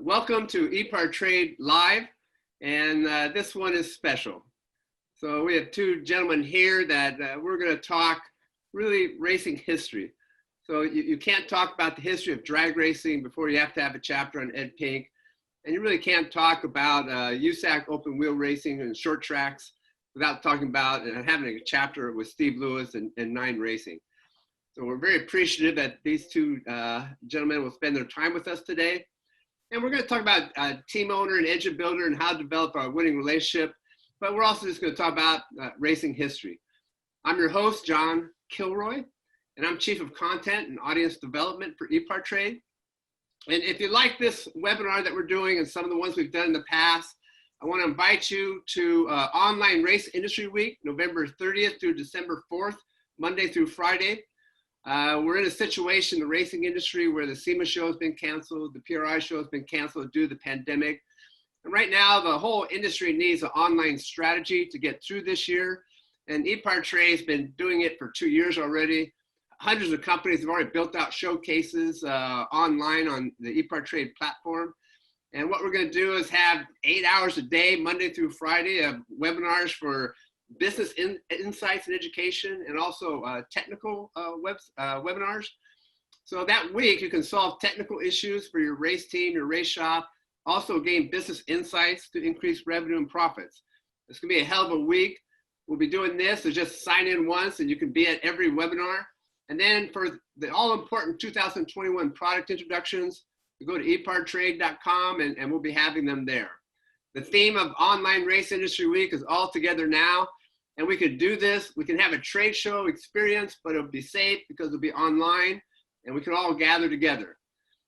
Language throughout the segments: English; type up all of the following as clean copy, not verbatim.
Welcome to EPARTRADE Live, and this one is special. So we have two gentlemen here that we're going to talk really racing history. So you can't talk about the history of drag racing before you have to have a chapter on Ed Pink, and you really can't talk about USAC open wheel racing and short tracks without talking about and having a chapter with Steve Lewis and Nine Racing. So we're very appreciative that these two gentlemen will spend their time with us today. And we're going to talk about team owner and engine builder and how to develop a winning relationship. But we're also just going to talk about racing history. I'm your host, John Kilroy, and I'm Chief of Content and Audience Development for EPARTRADE. And if you like this webinar that we're doing and some of the ones we've done in the past, I want to invite you to Online Race Industry Week, November 30th through December 4th, Monday through Friday. We're in a situation in the racing industry where the SEMA show has been canceled, the PRI show has been canceled due to the pandemic. And right now, the whole industry needs an online strategy to get through this year. And EPARTRADE has been doing it for 2 years already. Hundreds of companies have already built out showcases online on the EPARTRADE platform. And what we're going to do is have 8 hours a day, Monday through Friday, of webinars for business insights and education, and also technical webinars. So that week you can solve technical issues for your race team, your race shop, also gain business insights to increase revenue and profits. It's gonna be a hell of a week. We'll be doing this, so just sign in once and you can be at every webinar. And then for the all important 2021 product introductions, you go to epartrade.com and we'll be having them there. The theme of Online Race Industry Week is all together now, and we could do this. We can have a trade show experience, but it'll be safe because it'll be online, and we can all gather together.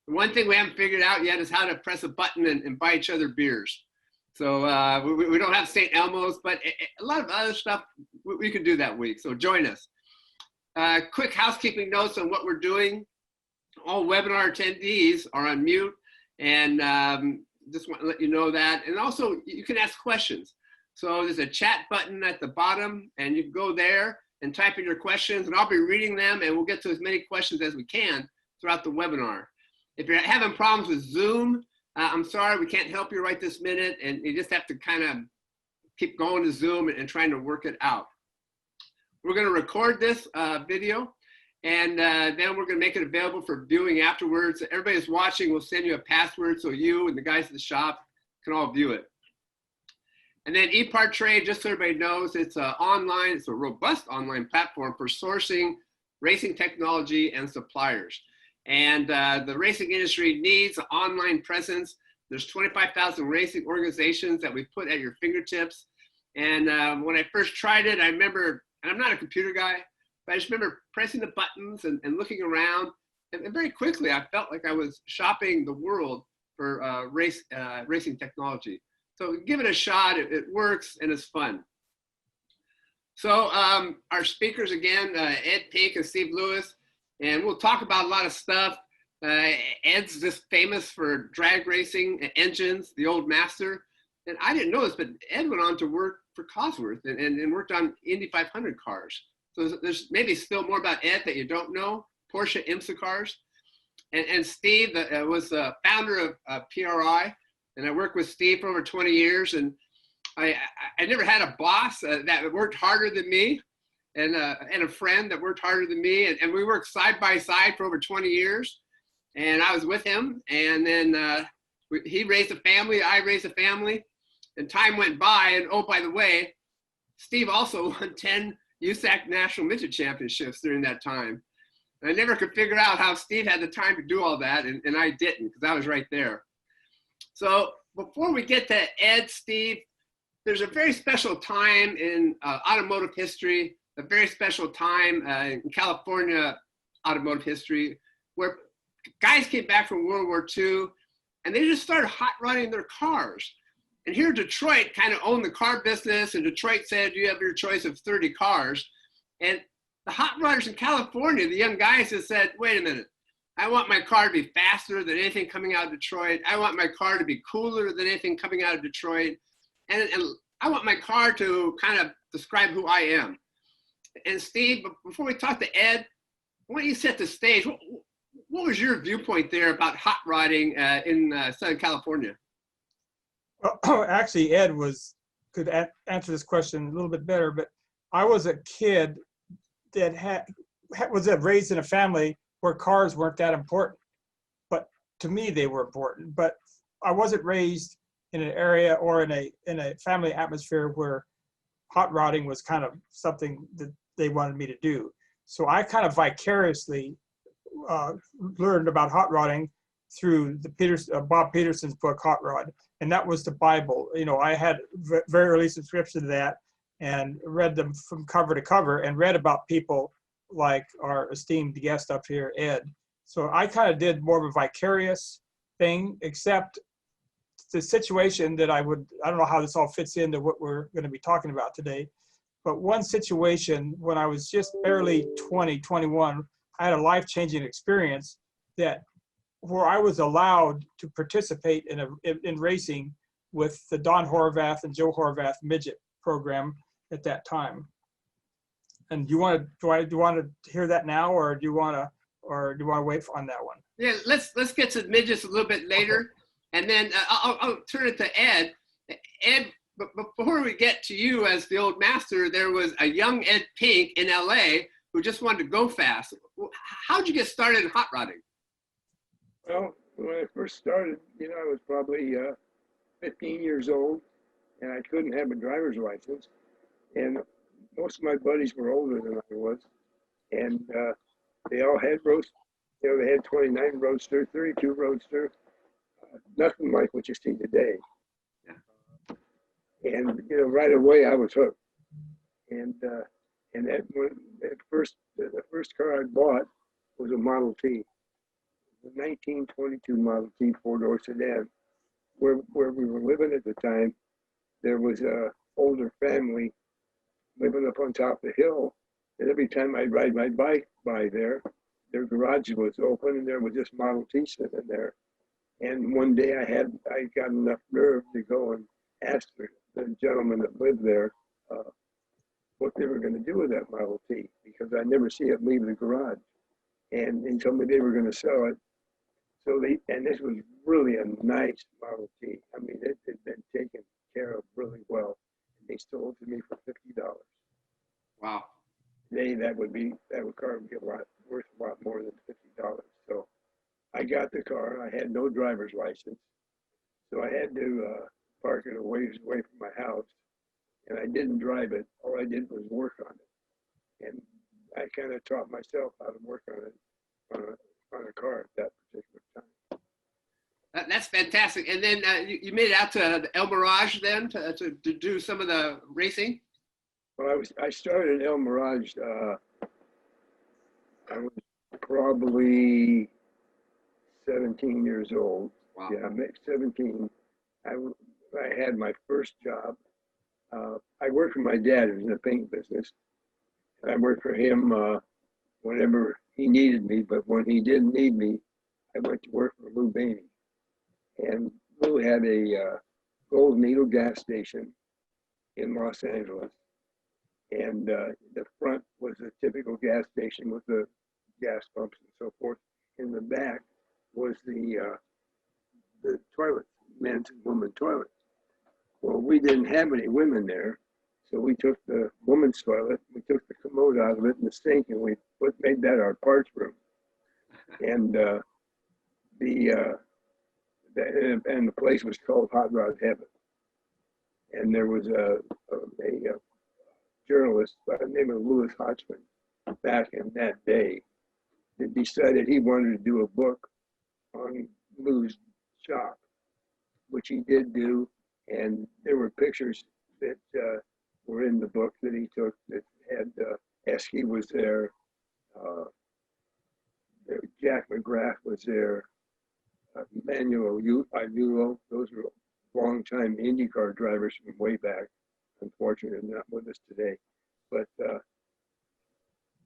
The one thing we haven't figured out yet is how to press a button and buy each other beers. So we don't have St. Elmo's, but a lot of other stuff we can do that week, so join us. Quick housekeeping notes on what we're doing. All webinar attendees are on mute, and just want to let you know that. And also you can ask questions. So there's a chat button at the bottom and you can go there and type in your questions, and I'll be reading them, and we'll get to as many questions as we can throughout the webinar. If you're having problems with Zoom, I'm sorry, we can't help you right this minute, and you just have to kind of keep going to Zoom and trying to work it out. We're going to record this video, and then we're going to make it available for viewing afterwards. Everybody who's watching will send you a password so you and the guys at the shop can all view it. And then EPARTRADE, just so everybody knows, it's online, it's a robust online platform for sourcing racing technology and suppliers. And the racing industry needs an online presence. There's 25,000 racing organizations that we put at your fingertips. And when I first tried it, I remember, and I'm not a computer guy, but I just remember pressing the buttons and looking around, and very quickly I felt like I was shopping the world for racing technology. So give it a shot, it works and it's fun. So our speakers again, Ed Pink and Steve Lewis, and we'll talk about a lot of stuff. Ed's just famous for drag racing engines, the old master. And I didn't know this, but Ed went on to work for Cosworth and worked on Indy 500 cars. So there's maybe still more about Ed that you don't know. Porsche IMSA cars. And Steve was the founder of PRI. And I worked with Steve for over 20 years. And I never had a boss that worked harder than me, and a friend that worked harder than me. And we worked side by side for over 20 years. And I was with him. And then he raised a family, I raised a family. And time went by. And oh, by the way, Steve also won 10 USAC National Midget Championships during that time. And I never could figure out how Steve had the time to do all that, and I didn't, because I was right there. So before we get to Ed, Steve, there's a very special time in automotive history, a very special time in California automotive history, where guys came back from World War II, and they just started hot rodding their cars. And here Detroit kind of owned the car business, and Detroit said, you have your choice of 30 cars. And the hot rodders in California, the young guys, just said, wait a minute, I want my car to be faster than anything coming out of Detroit. I want my car to be cooler than anything coming out of Detroit. And I want my car to kind of describe who I am. And Steve, before we talk to Ed, why don't you set the stage? What what was your viewpoint there about hot rodding in Southern California? Well, actually, Ed could answer this question a little bit better, but I was a kid that was raised in a family where cars weren't that important, but to me they were important. But I wasn't raised in an area or in a family atmosphere where hot rodding was kind of something that they wanted me to do. So I kind of vicariously learned about hot rodding through the Bob Peterson's book Hot Rod, and that was the Bible. You know, I had very early subscription to that and read them from cover to cover and read about people like our esteemed guest up here, Ed. So I kind of did more of a vicarious thing, except the situation that I don't know how this all fits into what we're going to be talking about today, but one situation when I was just barely 20, 21, I had a life-changing experience where I was allowed to participate in racing with the Don Horvath and Joe Horvath midget program at that time. And do you want to hear that now, or do you want to wait on that one? Yeah, let's get to midgets a little bit later, okay. And then I'll turn it to Ed. Ed, but before we get to you as the old master, there was a young Ed Pink in LA who just wanted to go fast. How'd you get started in hot rodding? Well, when I first started, you know, I was probably 15 years old, and I couldn't have a driver's license. And most of my buddies were older than I was, and they all had they had 29 Roadster, 32 Roadster, nothing like what you see today. And you know, right away I was hooked. And the first car I bought was a Model T, the 1922 Model T four-door sedan. Where we were living at the time, there was a older family living up on top of the hill, and every time I'd ride my bike by there, their garage was open and there was this Model T sitting there. And one day I got enough nerve to go and ask the gentleman that lived there what they were going to do with that Model T, because I never see it leave the garage. And they told me they were going to sell it. So and this was really a nice Model T. I mean, it had been taken care of really well. And they sold it to me for $50. Wow. Today that car would be worth a lot more than $50. So I got the car. I had no driver's license, so I had to park it a ways away from my house, and I didn't drive it. All I did was work on it, and I kind of taught myself how to work on it on a car at that particular time. That's fantastic. And then you made it out to El Mirage then to do some of the racing? Well, I started El Mirage. I was probably 17 years old. Wow. Yeah, I'm 17. I had my first job. I worked for my dad, who was in the paint business. I worked for him whenever he needed me, but when he didn't need me, I went to work for Lou Bainey. And Lou had a Gold Needle gas station in Los Angeles. And the front was a typical gas station with the gas pumps and so forth. In the back was the toilet, men's and women's toilet. Well, we didn't have any women there, so we took the women's toilet, we took the commode out of it and the sink, and we made that our parts room. And the place was called Hot Rod Heaven. And there was a journalist by the name of Louis Hodgman back in that day that decided he wanted to do a book on Lou's shop, which he did do. And there were pictures that were in the book that he took that had Esky was there, Jack McGrath was there, Manuel Iulo. Those were long-time IndyCar drivers from way back. Unfortunately, not with us today. But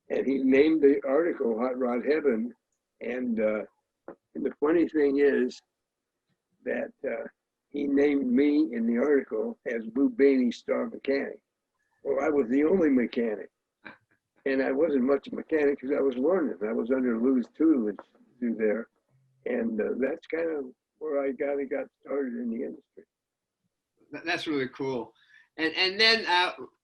and he named the article Hot Rod Heaven. And the funny thing is that he named me in the article as Lou Bainey's star mechanic. Well, I was the only mechanic. And I wasn't much of a mechanic because I was learning. I was under Lou's tutelage through there. And that's kind of where I got started in the industry. That's really cool. And then,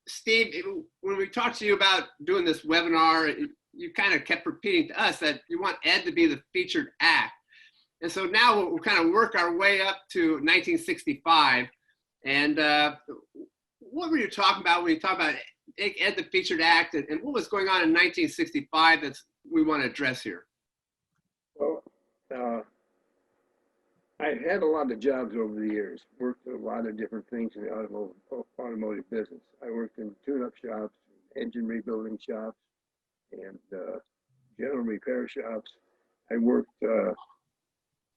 Steve, when we talked to you about doing this webinar, you kind of kept repeating to us that you want Ed to be the featured act. And so now we'll kind of work our way up to 1965. And what were you talking about when you talk about Ed the featured act, and what was going on in 1965 that we want to address here? Well, I had a lot of jobs over the years, worked in a lot of different things in the automotive business. I worked in tune-up shops, engine rebuilding shops, and general repair shops. I worked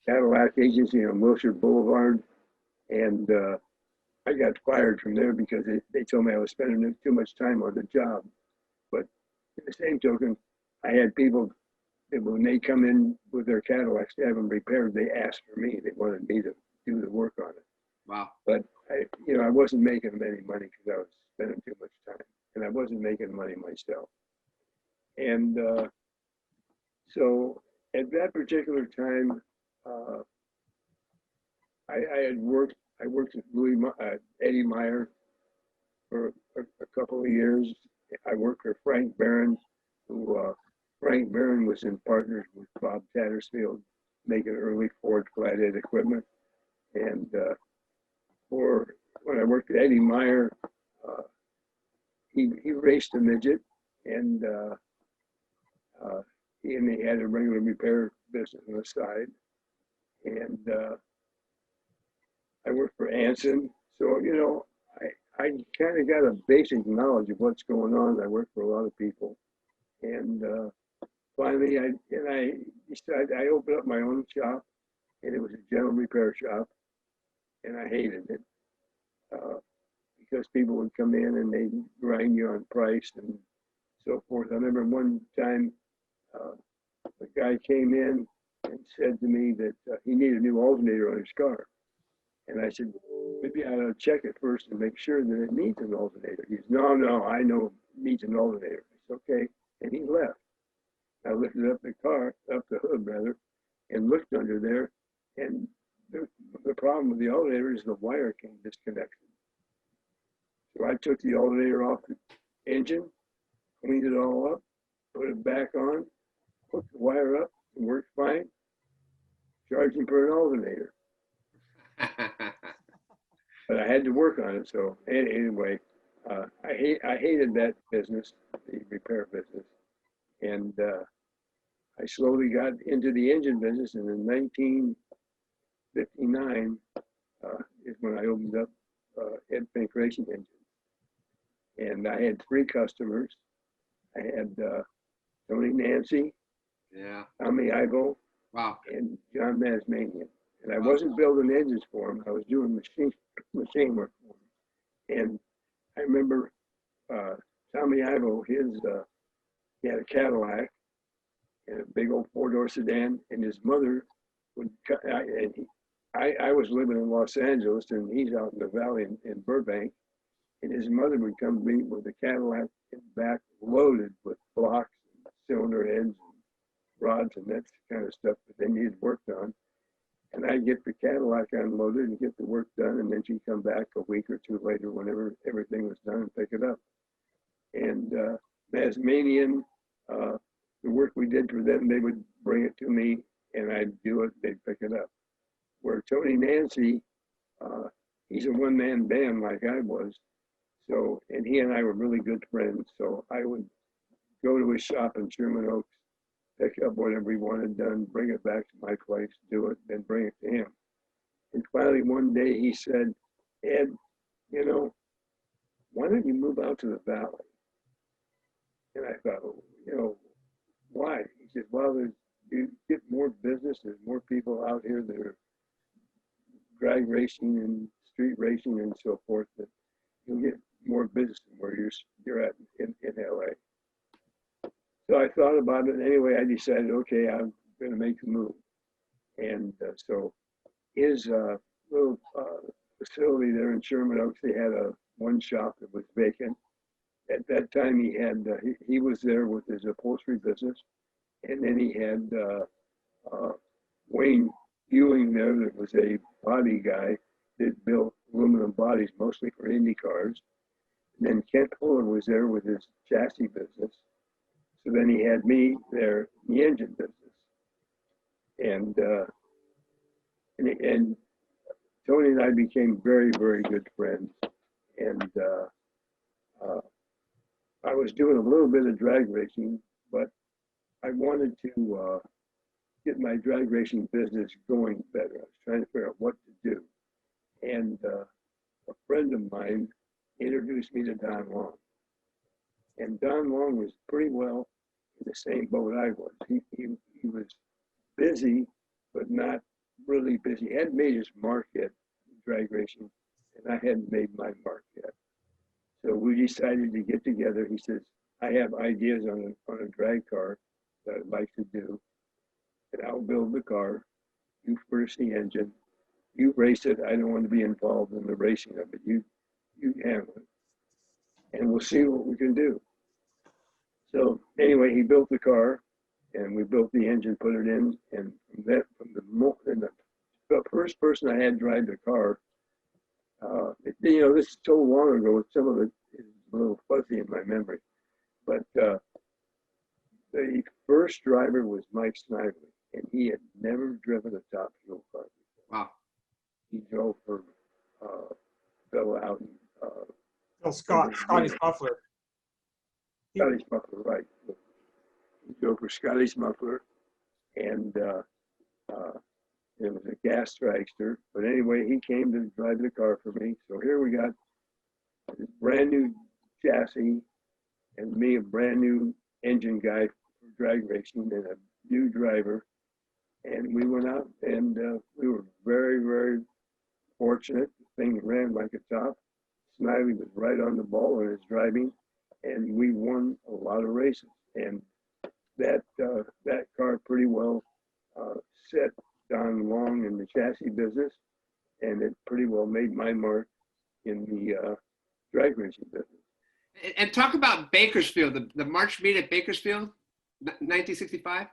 Cadillac agency on Wilshire Boulevard, and I got fired from there because they told me I was spending too much time on the job. But at the same token, I had people that when they come in with their Cadillacs to have them repaired, they asked for me. They wanted me to do the work on it. Wow. But I wasn't making them any money because I was spending too much time, and I wasn't making money myself. And so at that particular time, I worked with Eddie Meyer for a couple of years. I worked for Frank Barron, who Frank Barron was in partners with Bob Tattersfield, making early Ford flathead equipment. And when I worked at Eddie Meyer, he raced a midget, and he had a regular repair business on the side. And I worked for Anson. So, I kind of got a basic knowledge of what's going on. I worked for a lot of people. And finally, I decided I opened up my own shop, and it was a general repair shop, and I hated it because people would come in and they'd grind you on price and so forth. I remember one time a guy came in and said to me that he needed a new alternator on his car. And I said, maybe I ought to check it first and make sure that it needs an alternator. He said, no, I know it needs an alternator. I said, okay. And he left. I lifted up the hood rather, and looked under there. And the problem with the alternator is the wire came disconnected. So I took the alternator off the engine, cleaned it all up, put it back on, hooked the wire up, and worked fine. Charged him for an alternator. But I had to work on it. So anyway, I hated that business, the repair business. And I slowly got into the engine business. And in 1959 is when I opened up Ed Fink Racing Engines. And I had 3 customers. I had Tony Nancy, Yeah. Tommy Ivo, Wow. and John Masmanian. And I wasn't building engines for him. I was doing machine work for him. And I remember Tommy Ivo, he had a Cadillac and a big old 4-door sedan, and his mother would I was living in Los Angeles, and he's out in the valley in Burbank, and his mother would come to me with a Cadillac in the back loaded with blocks and cylinder heads and rods and that kind of stuff that they needed worked on. And I'd get the Cadillac unloaded and get the work done, and then she'd come back a week or 2 later whenever everything was done and pick it up. And Masmanian, the work we did for them, they would bring it to me, and I'd do it, they'd pick it up. Where Tony Nancy, he's a one-man band like I was, so, and he and I were really good friends, so I would go to his shop in Sherman Oaks, pick up whatever he wanted done, bring it back to my place, do it, then bring it to him. And finally, one day he said, Ed, why don't you move out to the valley? And I thought, why? He said, well, you get more business, there's more people out here that are drag racing and street racing and so forth, that you'll get more business than where you're at in LA. So I thought about it. Anyway, I decided, okay, I'm going to make the move. And so his little facility there in Sherman Oaks, they had one shop that was vacant. At that time, he had he was there with his upholstery business, and then he had Wayne Ewing there, that was a body guy that built aluminum bodies mostly for Indy cars. And then Kent Fuller was there with his chassis business. So then he had me there in the engine business. And Tony and I became very, very good friends. And I was doing a little bit of drag racing, but I wanted to get my drag racing business going better. I was trying to figure out what to do. And a friend of mine introduced me to Don Long. And Don Long was pretty well in the same boat I was. He was busy, but not really busy. He hadn't made his mark yet in drag racing, and I hadn't made my mark yet. So we decided to get together. He says, I have ideas on a drag car that I'd like to do, and I'll build the car. You furnish the engine. You race it. I don't want to be involved in the racing of it. You handle it, and we'll see what we can do. So anyway, he built the car, and we built the engine, put it in, and the first person I had drive the car, this is so long ago, some of it is a little fuzzy in my memory, but the first driver was Mike Snively, and he had never driven a top fuel car before. Wow. He drove for fellow out in Scotty's Muffler. Scotty's Muffler, right. He drove for Scotty's Muffler, and it was a gas dragster. But anyway, he came to drive the car for me. So here we got this brand new chassis and me, a brand new engine guy for drag racing, and a new driver. And we went out, and we were very, very fortunate. The thing ran like a top. Snively was right on the ball in his driving, and we won a lot of races. And that car pretty well set Don Long in the chassis business, and it pretty well made my mark in the drag racing business. And talk about Bakersfield, the March meet at Bakersfield, 1965.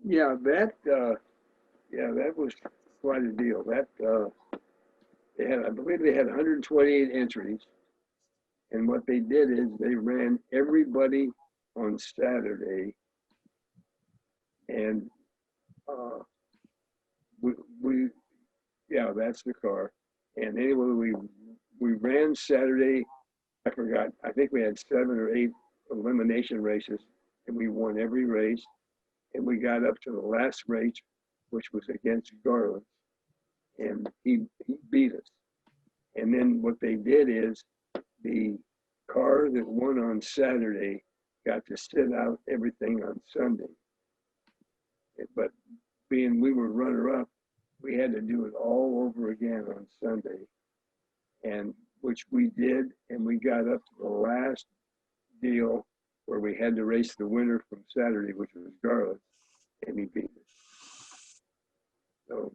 Yeah, that was quite a deal. I believe they had 128 entries, and what they did is they ran everybody on Saturday, and that's the car. And anyway, we ran Saturday. I forgot. I think we had 7 or 8 elimination races, and we won every race. And we got up to the last race, which was against Garland, and he beat us. And then what they did is the car that won on Saturday got to sit out everything on Sunday. But being we were runner-up, we had to do it all over again on Sunday, and which we did, and we got up to the last deal where we had to race the winner from Saturday, which was Garland, and he beat us. So,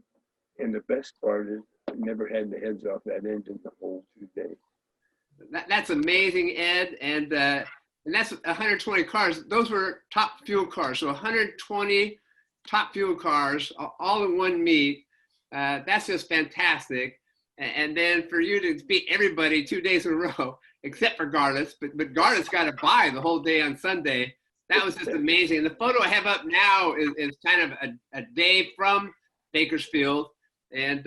and the best part is I never had the heads off that engine the whole 2 days. That's amazing, Ed, and that's 120 cars. Those were top fuel cars, so 120 top fuel cars all in one meet. That's just fantastic. And then for you to beat everybody 2 days in a row, except for Garlis, but Garlis got a bye the whole day on Sunday. That was just amazing. And the photo I have up now is kind of a day from Bakersfield, and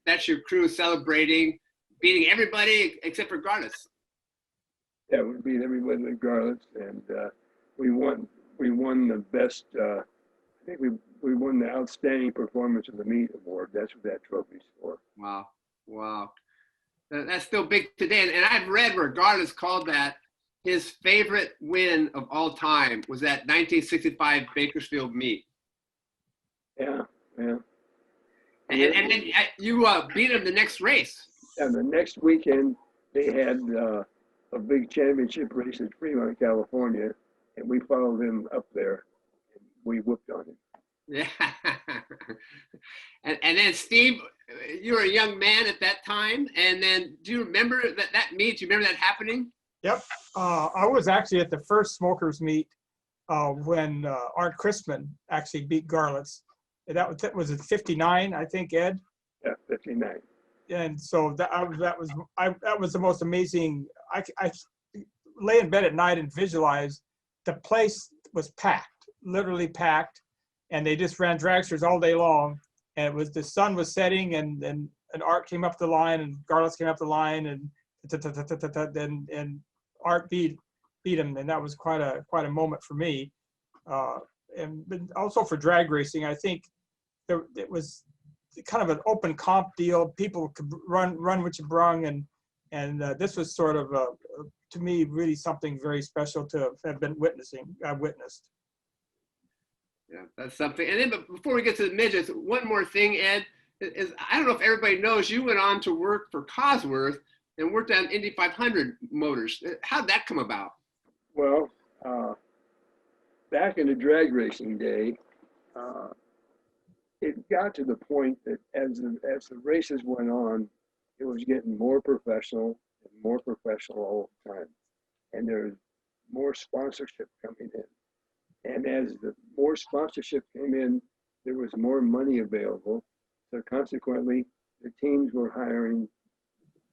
that's your crew celebrating, beating everybody except for Garlis. Yeah, we beat everybody with Garlis, and we won the best. I think we won the outstanding performance of the meet award. That's what that trophy's for. Wow. That's still big today. And I've read where Garlis called that his favorite win of all time was that 1965 Bakersfield meet. Yeah. And then you beat him the next race. And the next weekend, they had a big championship race in Fremont, California, and we followed him up there, and we whooped on him. Yeah. and then Steve, you were a young man at that time, and then do you remember that meet? Do you remember that happening? Yep. I was actually at the first smokers meet when Art Christman actually beat Garlitz. That was at 59, I think, Ed. Yeah, 59. And so that was the most amazing. I lay in bed at night and visualize the place was packed, literally packed, and they just ran dragsters all day long. And it was the sun was setting, and Art came up the line, and Garlitz came up the line, and Art beat him, and that was quite a moment for me. And but also for drag racing, I think it was kind of an open comp deal. People could run what you brung, and this was sort of to me really something very special to have been witnessed. Yeah, that's something. And then but before we get to the midgets, one more thing, Ed, is I don't know if everybody knows you went on to work for Cosworth and worked on Indy 500 motors. How'd that come about? Well, back in the drag racing day, it got to the point that as the races went on, it was getting more professional all the time. And there's more sponsorship coming in. And as the more sponsorship came in, there was more money available. So consequently, the teams were hiring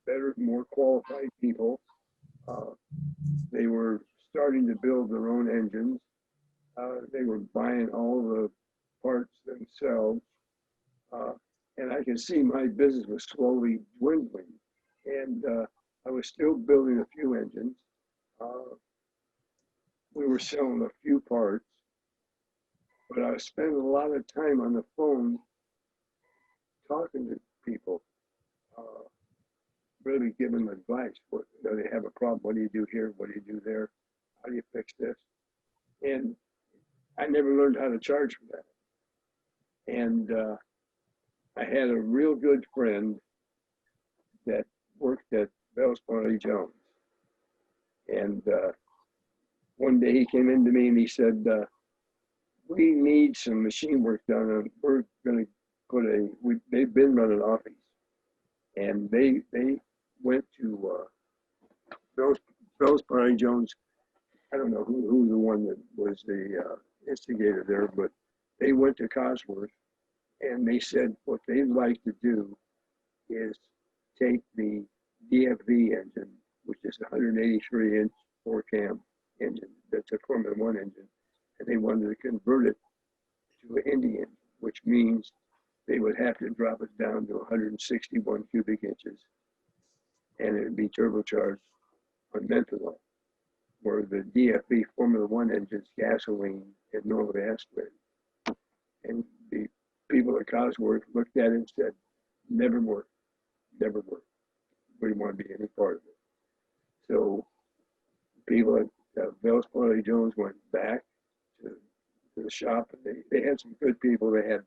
better, more qualified people. They were starting to build their own engines. They were buying all the parts themselves. And I could see my business was slowly dwindling. And I was still building a few engines. We were selling a few parts, but I was spending a lot of time on the phone talking to people, really giving them advice. They have a problem. What do you do here? What do you do there? How do you fix this? And I never learned how to charge for that. And I had a real good friend that worked at Bell's Bonnie Jones. And one day he came into me and he said, we need some machine work done. And we're going to they've been running offies. And they went to Bell's Bonnie Jones. I don't know who the one that was the instigator there, but they went to Cosworth and they said what they'd like to do is take the DFV engine, which is a 183-inch 4-cam engine, that's a Formula One engine, and they wanted to convert it to an Indy engine, which means they would have to drop it down to 161 cubic inches, and it would be turbocharged on methanol, where the DFV Formula One engine's gasoline and normally aspirated. And the people at Cosworth looked at it and said, never work, never work. We didn't want to be any part of it. So people at Bell's Bonnie Jones went back to the shop, and they had some good people. They had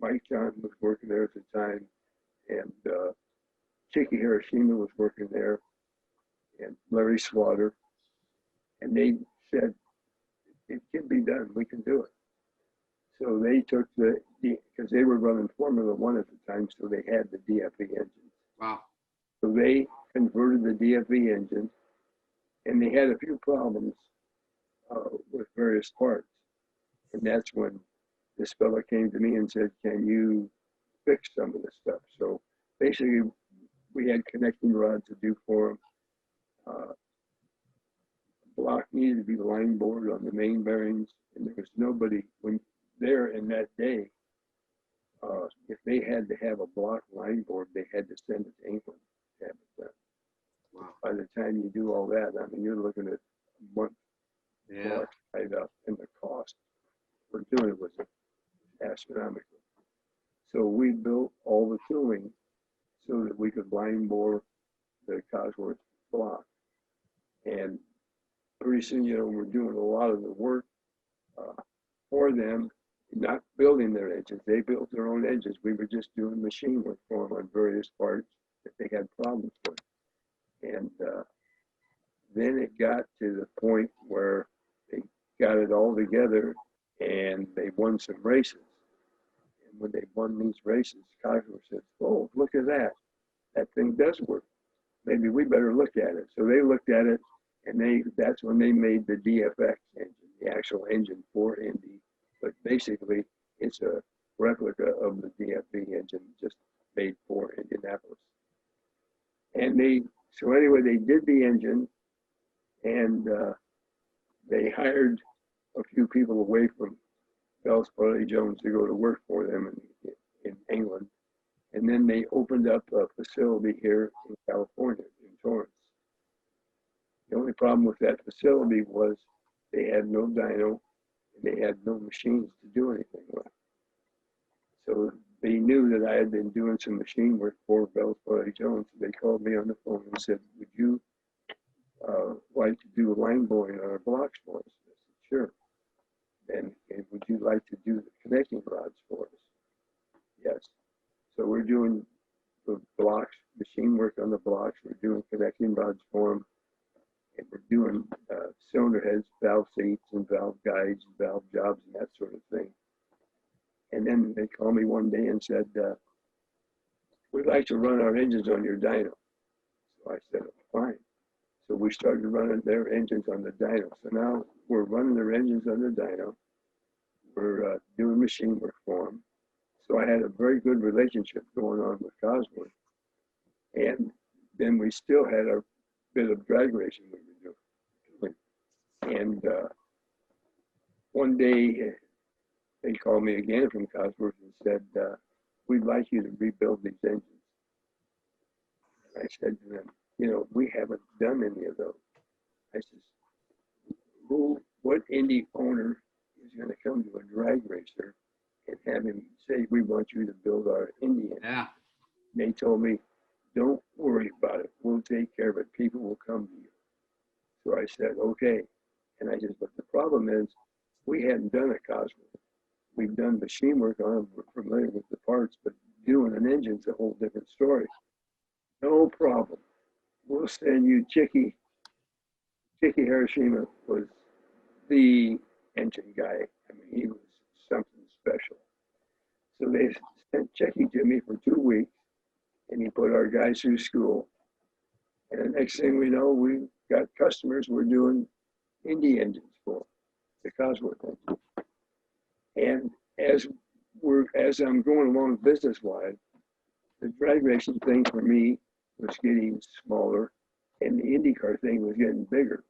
Mike John was working there at the time, and Chiki Hiroshima was working there, and Larry Slaughter. And they said, it can be done, we can do it. So they took because they were running Formula One at the time, so they had the DFV engine. Wow. So they converted the DFV engine, and they had a few problems with various parts. And that's when this fella came to me and said, can you fix some of this stuff? So basically, we had connecting rods to do for them. Block needed to be line bored on the main bearings, and there was nobody there in that day. If they had to have a block line board, they had to send it to England to have it done. Wow. By the time you do all that, I mean, you're looking at a month Yeah. tied up, and the cost for doing it was astronomical. So we built all the tooling so that we could line bore the Cosworth block. And pretty soon, we're doing a lot of the work for them, not building their engines. They built their own engines. We were just doing machine work for them on various parts that they had problems with. And then it got to the point where they got it all together and they won some races. And when they won these races, Cosworth said, oh, look at that. That thing does work. Maybe we better look at it. So they looked at it, and that's when they made the DFX engine, the actual engine for Indy, but basically it's a replica of the DFV engine just made for Indianapolis. And so anyway, they did the engine, and they hired a few people away from Bell Sparley Jones to go to work for them in England. And then they opened up a facility here in California, in Torrance. The only problem with that facility was they had no dyno and they had no machines to do anything with. So they knew that I had been doing some machine work for Bell Sparley Jones. They called me on the phone and said, would you like to do line boring on our blocks for us? I said, sure. And would you like to do the connecting rods for us? Yes. So we're doing the blocks, machine work on the blocks. We're doing connecting rods for them. And we're doing cylinder heads, valve seats, and valve guides, and valve jobs, and that sort of thing. And then they called me one day and said, we'd like to run our engines on your dyno. So I said, fine. So we started running their engines on the dyno. So now we're running their engines on the dyno. We're doing machine work for them. So I had a very good relationship going on with Cosworth. And then we still had a bit of drag racing we were doing. And one day they called me again from Cosworth and said, we'd like you to rebuild these engines. And I said to them, you know, we haven't done any of those. I said, what Indy owner is going to come to a drag racer and have him say, we want you to build our Indy engine? Yeah. They told me, don't worry about it. We'll take care of it. People will come to you. So I said, okay. And I said, but the problem is we hadn't done a Cosworth. We've done machine work on them. We're familiar with the parts, but doing an engine's a whole different story. No problem. We'll send you Chicky. Chicky Hiroshima was the engine guy. I mean, he was something special. So they sent Chicky to me for 2 weeks, and he put our guys through school. And the next thing we know, we got customers we're doing Indy engines for, the Cosworth engine. And as I'm going along business-wise, the drag racing thing for me was getting smaller, and the IndyCar thing was getting bigger.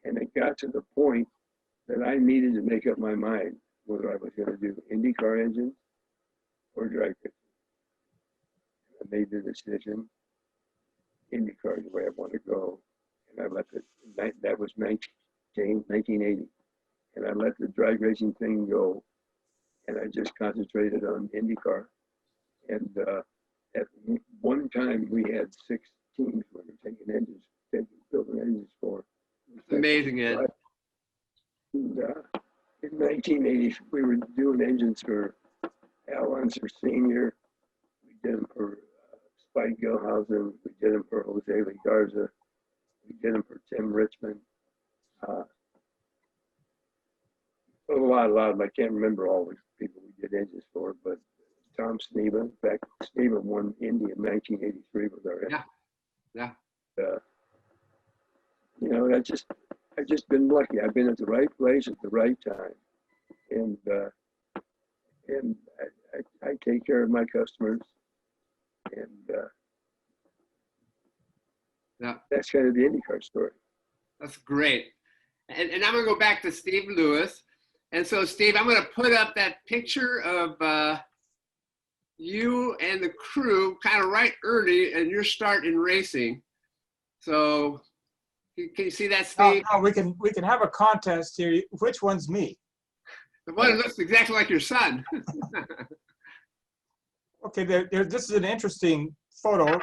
And it got to the point that I needed to make up my mind whether I was going to do IndyCar engines or drag racing. I made the decision, IndyCar is the way I want to go. And I left it, that was 1980. And I let the drag racing thing go. And I just concentrated on IndyCar. And at one time we had 6 teams we were taking engines, building engines for. It's amazing, Ed. And, in 1980, we were doing engines for Al Unser Sr. We did them for Spike Gilhausen. We did them for Jose Lee Garza. We did them for Tim Richmond. A lot. I can't remember all the people we did engines for, but Tom Sneva. In fact, Sneva won Indy in 1983 with our engine. Yeah. You know, I've just been lucky. I've been at the right place at the right time, and I take care of my customers, and that's kind of the IndyCar story. That's great. And I'm going to go back to Steve Lewis. And so, Steve, I'm going to put up that picture of you and the crew kind of right early in your start in racing. So can you see that, Steve? No, we can have a contest here. Which one's me? The one that looks exactly like your son. Okay, this is an interesting photo.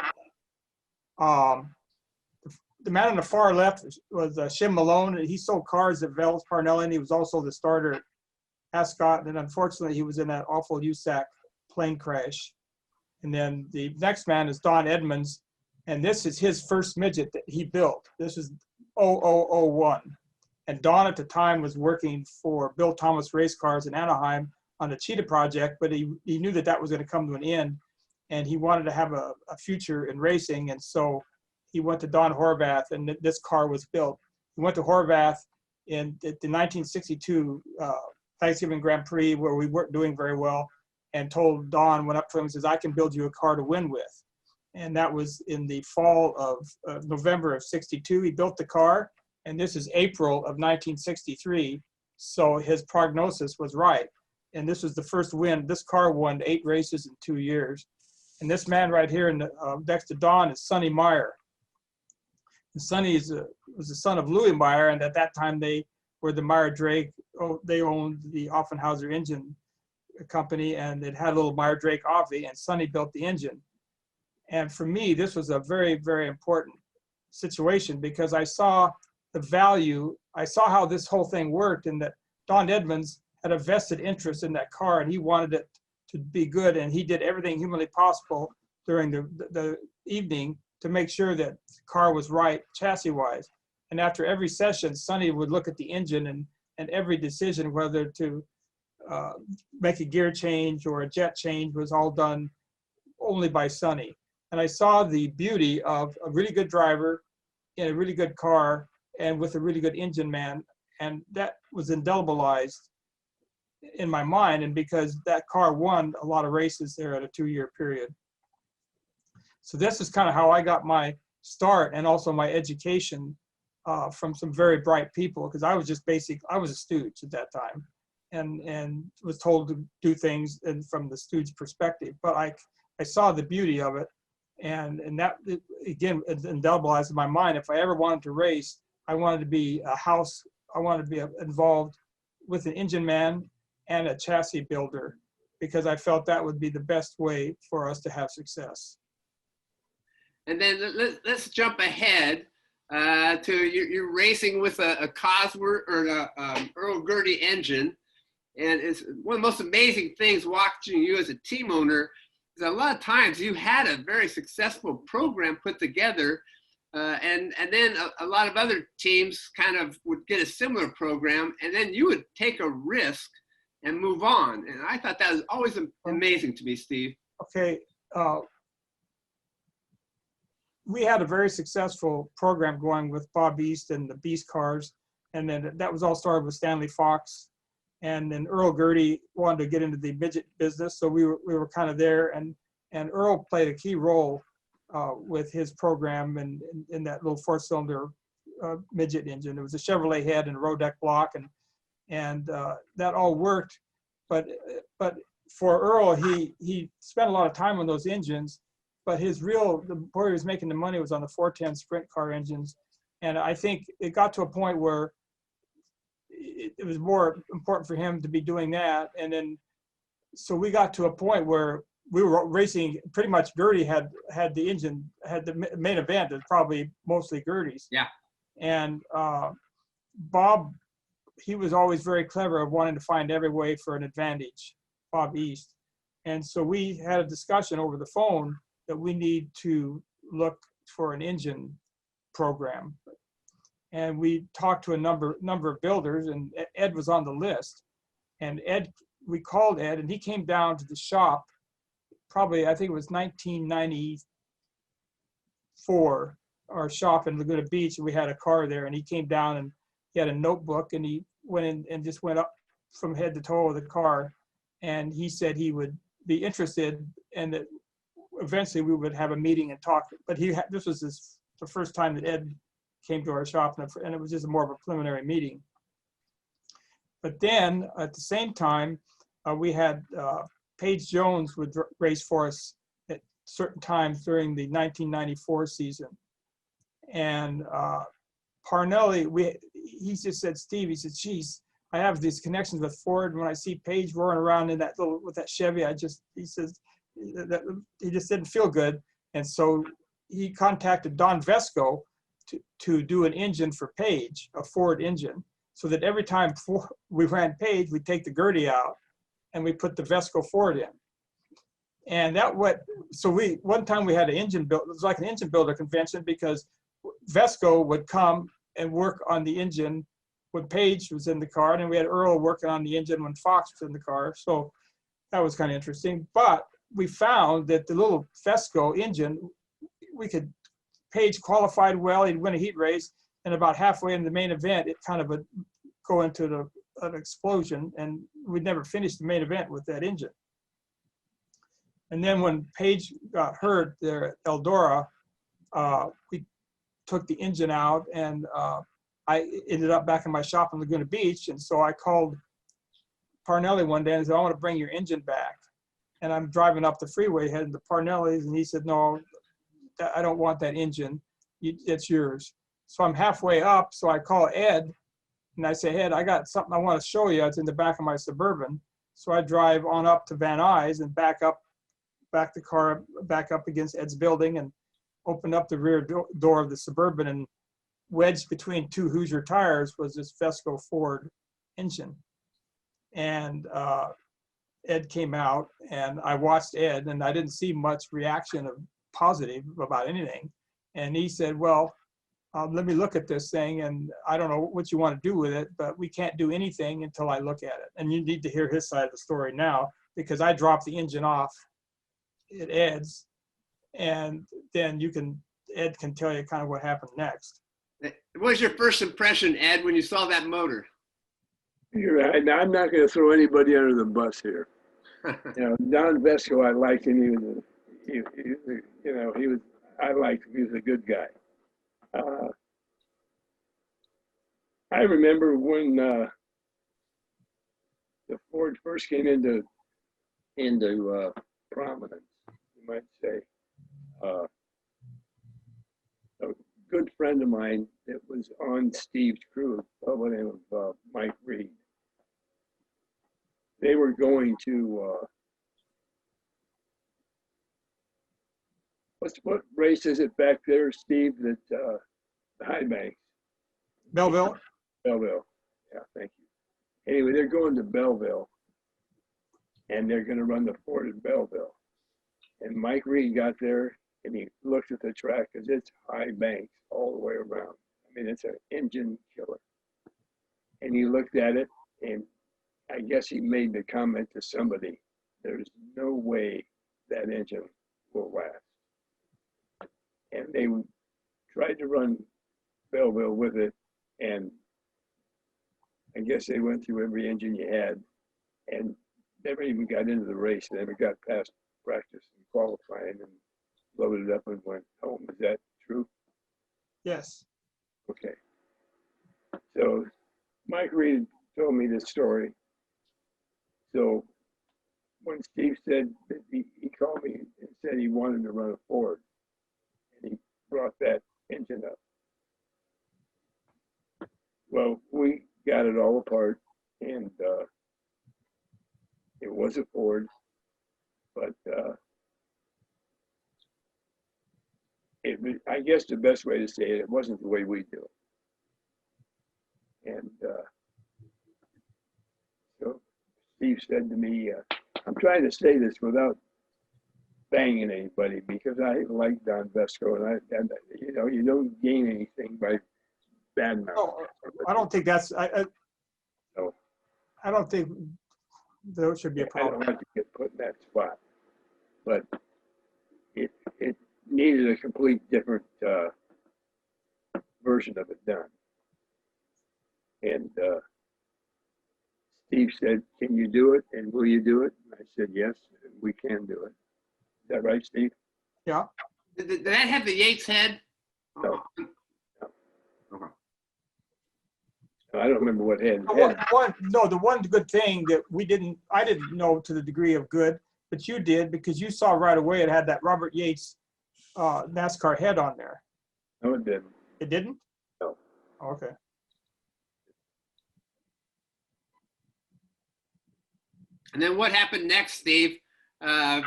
The man on the far left was Shim Malone. He sold cars at Vels Parnell, and he was also the starter at Ascot. And then unfortunately, he was in that awful USAC plane crash. And then the next man is Don Edmonds, and this is his first midget that he built. This is 0001. And Don at the time was working for Bill Thomas Race Cars in Anaheim on the Cheetah project, but he knew that was going to come to an end, and he wanted to have a future in racing. And so he went to Don Horvath, and this car was built. He went to Horvath, in the 1962 Thanksgiving Grand Prix, where we weren't doing very well, and told Don, went up to him and says, I can build you a car to win with. And that was in the fall of November of 62. He built the car, and this is April of 1963. So his prognosis was right. And this was the first win. This car won 8 races in 2 years. And this man right here next to Don is Sonny Meyer. And Sonny was the son of Louis Meyer, and at that time they were the Meyer-Drake. They owned the Offenhauser engine company, and it had a little Meyer-Drake Offie, and Sonny built the engine. And for me, this was a very, very important situation because I saw the value. I saw how this whole thing worked, and that Don Edmonds had a vested interest in that car, and he wanted it to be good, and he did everything humanly possible during the evening to make sure that the car was right chassis-wise. And after every session, Sonny would look at the engine, and every decision, whether to make a gear change or a jet change, was all done only by Sonny. And I saw the beauty of a really good driver in a really good car and with a really good engine man. And that was indelibleized in my mind. And because that car won a lot of races there at a 2-year period. So this is kind of how I got my start, and also my education from some very bright people, because I was just I was a stooge at that time, and was told to do things from the stooge perspective. But I saw the beauty of it. And that, again, indelibleized in my mind. If I ever wanted to race, I wanted to be I wanted to be involved with an engine man and a chassis builder, because I felt that would be the best way for us to have success. And then let's jump ahead to you're racing with a Cosworth or a Earl Gertie engine. And it's one of the most amazing things watching you as a team owner. A lot of times you had a very successful program put together, and then a lot of other teams kind of would get a similar program, and then you would take a risk and move on. And I thought that was always amazing to me, Steve. Okay. We had a very successful program going with Bob East and the Beast cars, and then that was all started with Stanley Fox. And then Earl Gertie wanted to get into the midget business, so we were kind of there. And Earl played a key role with his program and in that little 4-cylinder midget engine. It was a Chevrolet head and a Rodeck block, and that all worked. But for Earl, he spent a lot of time on those engines. But where he was making the money was on the 410 sprint car engines. And I think it got to a point where it was more important for him to be doing that. And then, so we got to a point where we were racing, pretty much Gertie had the engine, had the main event, is probably mostly Gertie's. Yeah. And Bob, he was always very clever of wanting to find every way for an advantage, Bob East. And so we had a discussion over the phone that we need to look for an engine program. And we talked to a number of builders, and Ed was on the list. And we called Ed, and he came down to the shop, probably, I think it was 1994, our shop in Laguna Beach, and we had a car there, and he came down and he had a notebook, and he went in and just went up from head to toe of the car. And he said he would be interested, and that eventually we would have a meeting and talk. But this was the first time that Ed came to our shop, and it was just more of a preliminary meeting. But then at the same time, we had Paige Jones would race for us at certain times during the 1994 season. And Parnelli, he just said, Steve, he said, geez, I have these connections with Ford. And when I see Paige roaring around in with that Chevy, he says, that he just didn't feel good. And so he contacted Don Vesco to do an engine for Paige, a Ford engine, so that every time we ran Paige, we'd take the Gertie out and we put the Vesco Ford in. And one time we had an engine build, it was like an engine builder convention, because Vesco would come and work on the engine when Paige was in the car, and then we had Earl working on the engine when Fox was in the car. So that was kind of interesting. But we found that the little Vesco engine, Paige qualified well, he'd win a heat race, and about halfway in the main event, it kind of go into an explosion, and we'd never finished the main event with that engine. And then when Paige got hurt there at Eldora, we took the engine out, and I ended up back in my shop in Laguna Beach. And so I called Parnelli one day and said, I want to bring your engine back. And I'm driving up the freeway heading to Parnelli's, and he said, no, I don't want that engine. It's yours. So I'm halfway up, so I call Ed, and I say, Ed, I got something I want to show you. It's in the back of my Suburban. So I drive on up to Van Nuys and back the car back up against Ed's building, and opened up the rear door of the Suburban, and wedged between two Hoosier tires was this Vesco Ford engine. And Ed came out, and I watched Ed, and I didn't see much reaction of positive about anything. And he said, well, let me look at this thing, and I don't know what you want to do with it, but we can't do anything until I look at it. And you need to hear his side of the story now, because I dropped the engine off at Ed's, and then Ed can tell you kind of what happened next. What was your first impression, Ed, when you saw that motor? You're right. Now, I'm not going to throw anybody under the bus here. Don Vesco, I liked him. He was I liked him. He was a good guy. I remember when the Ford first came into prominence, you might say. A good friend of mine that was on Steve's crew, by the name of Mike Reed. They were going to what race is it back there, Steve? That the High Banks. Belleville. Belleville. Yeah, thank you. Anyway, they're going to Belleville, and they're going to run the Ford in Belleville. And Mike Reed got there, and he looked at the track because it's high banks all the way around. I mean, it's an engine killer. And he looked at it, and I guess he made the comment to somebody, there's no way that engine will last. And they tried to run Belleville with it, and I guess they went through every engine you had and never even got into the race, never got past practice and qualifying, and loaded up and went home. Is that true? Yes. Okay. So Mike Reed told me this story. So when Steve said that he called me and said he wanted to run a Ford, and he brought that engine up. Well, we got it all apart, and it was a Ford, but I guess the best way to say it, it wasn't the way we do it. And so Steve said to me, I'm trying to say this without banging anybody, because I like Don Vesco, and you don't gain anything by bad mouth. No, I don't think that's, No. I don't think there should be a I problem. don't want to get put in that spot, but it needed a complete different version of it done. And Steve said, "Can you do it? And will you do it?" And I said, "Yes, we can do it." Is that right, Steve? Yeah. Did that have the Yates head? No. Okay. I don't remember what had. The one good thing that I didn't know to the degree of good, but you did, because you saw right away it had that Robert Yates NASCAR head on there. No, it didn't. It didn't? No. Okay. And then what happened next, Steve? Ed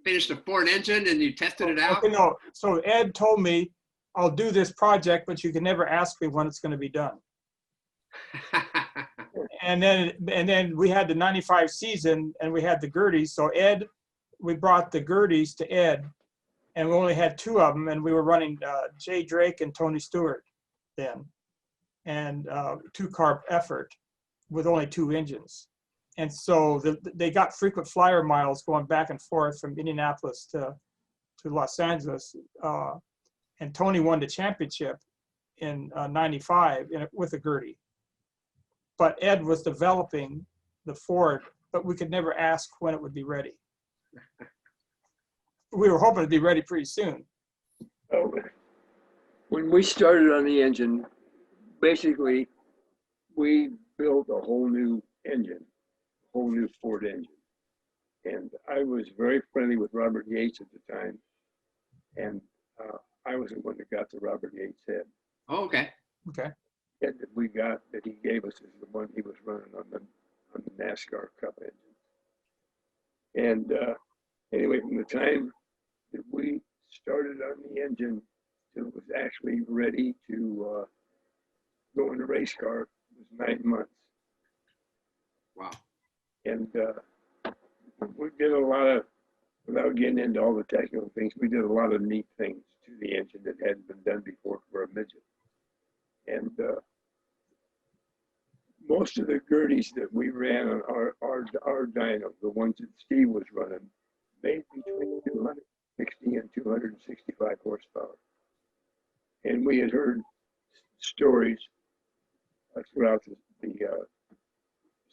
finished a Ford engine and you tested it out? Okay, no. So Ed told me, I'll do this project, but you can never ask me when it's going to be done. And then we had the 95 season, and we had the Gerties. So we brought the Gerties to Ed, and we only had two of them, and we were running Jay Drake and Tony Stewart then, and two-car effort with only two engines. And so they got frequent flyer miles going back and forth from Indianapolis to Los Angeles. And Tony won the championship in 95 with a Gertie. But Ed was developing the Ford, but we could never ask when it would be ready. We were hoping it'd be ready pretty soon. Oh, when we started on the engine, basically, we built a whole new engine, a whole new Ford engine. And I was very friendly with Robert Yates at the time. And I was the one that got the Robert Yates head. Oh, okay. Okay. Head that we got, that he gave us, is the one he was running on the NASCAR Cup engine. And anyway, from the time that we started on the engine till it was actually ready to go in the race car, it was 9 months. Wow. And we did a lot of, without getting into all the technical things, we did a lot of neat things to the engine that hadn't been done before for a midget. And most of the Gerties that we ran on our dyno, the ones that Steve was running, made between 260 and 265 horsepower. And we had heard stories throughout the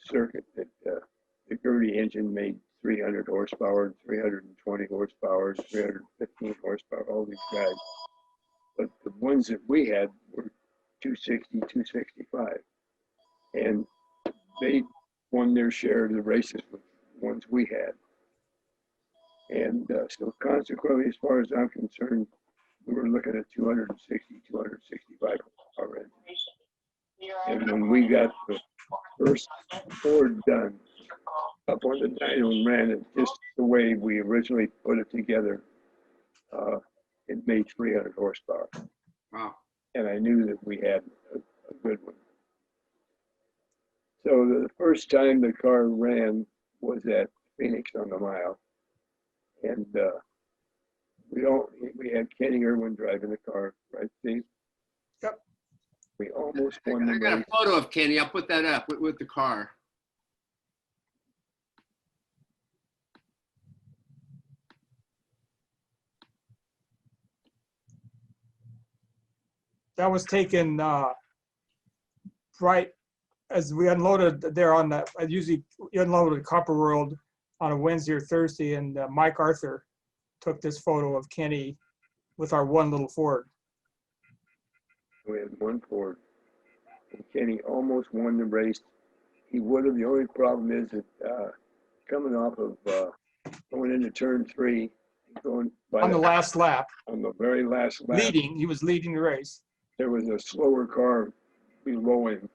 circuit that the Gertie engine made 300 horsepower, 320 horsepower, 315 horsepower, all these guys. But the ones that we had were 260, 265. And they won their share of the races with the ones we had. And so consequently, as far as I'm concerned, we were looking at 260, 265 horsepower engines. And when we got the first Ford done, up on the dyno and ran it just the way we originally put it together, it made 300 horsepower. Wow. And I knew that we had a good one. So the first time the car ran was at Phoenix on the Mile. And we had Kenny Irwin driving the car, right, Steve? Yep. We almost won the I got race. a photo of Kenny. I'll put that up with the car. That was taken right as we unloaded there on the, I usually unloaded Copper World on a Wednesday or Thursday, and Mike Arthur took this photo of Kenny with our one little Ford. We had one Ford. And Kenny almost won the race. He would have. The only problem is that coming off of going into turn 3, going by On the last lap, on the very last lap, he was leading the race. there was a slower car below him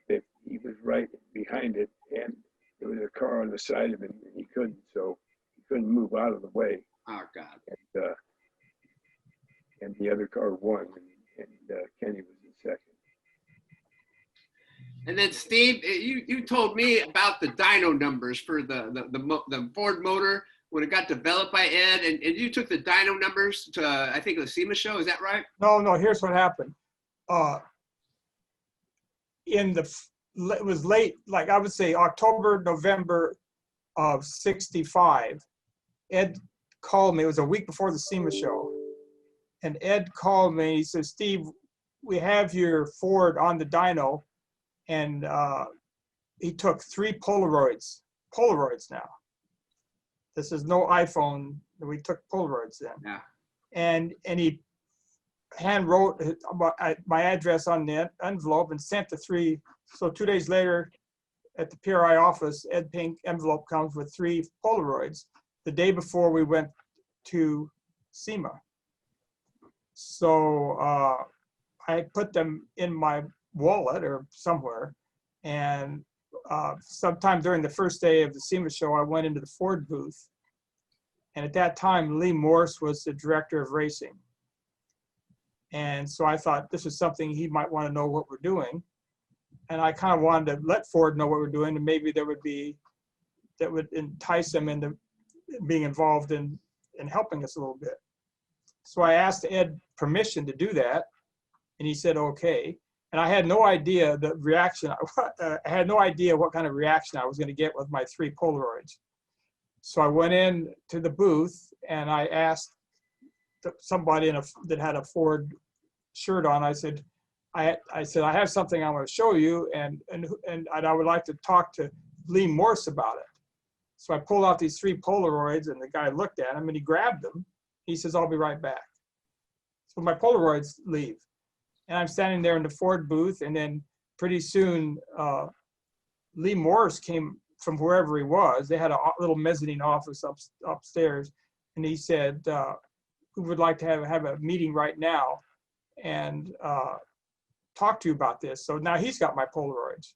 that he was right behind it, and there was a car on the side of him, and he couldn't move out of the way. Oh, God. And the other car won, and Kenny was in second. And then Steve, you told me about the dyno numbers for the Ford motor when it got developed by Ed, and you took the dyno numbers to I think the SEMA show. Is that right? No, here's what happened. It was late, like I would say October, November of '65. Ed called me. It was a week before the SEMA show. And Ed called me. He said, Steve, we have your Ford on the dyno. And he took 3 Polaroids now. This is no iPhone. We took Polaroids then. Yeah. And he hand wrote my address on the envelope and sent the 3. So 2 days later at the PRI office, Ed Pink envelope comes with 3 Polaroids the day before we went to SEMA. So I put them in my wallet or somewhere, and sometime during the first day of the SEMA show, I went into the Ford booth, and at that time Lee Morse was the director of racing, and so I thought this is something he might want to know what we're doing, and I kind of wanted to let Ford know what we're doing, and maybe that would entice him into being involved in helping us a little bit. So I asked Ed permission to do that, and he said okay. And I had no idea the reaction. I had no idea what kind of reaction I was going to get with my 3 Polaroids. So I went in to the booth and I asked somebody that had a Ford shirt on. I said, I said, I have something I want to show you, and I would like to talk to Lee Morse about it. So I pulled out these 3 Polaroids, and the guy looked at them, and he grabbed them. He says, I'll be right back. So my Polaroids leave. And I'm standing there in the Ford booth, and then pretty soon, Lee Morse came from wherever he was. They had a little mezzanine office upstairs, and he said, we would like to have a meeting right now and talk to you about this. So now he's got my Polaroids.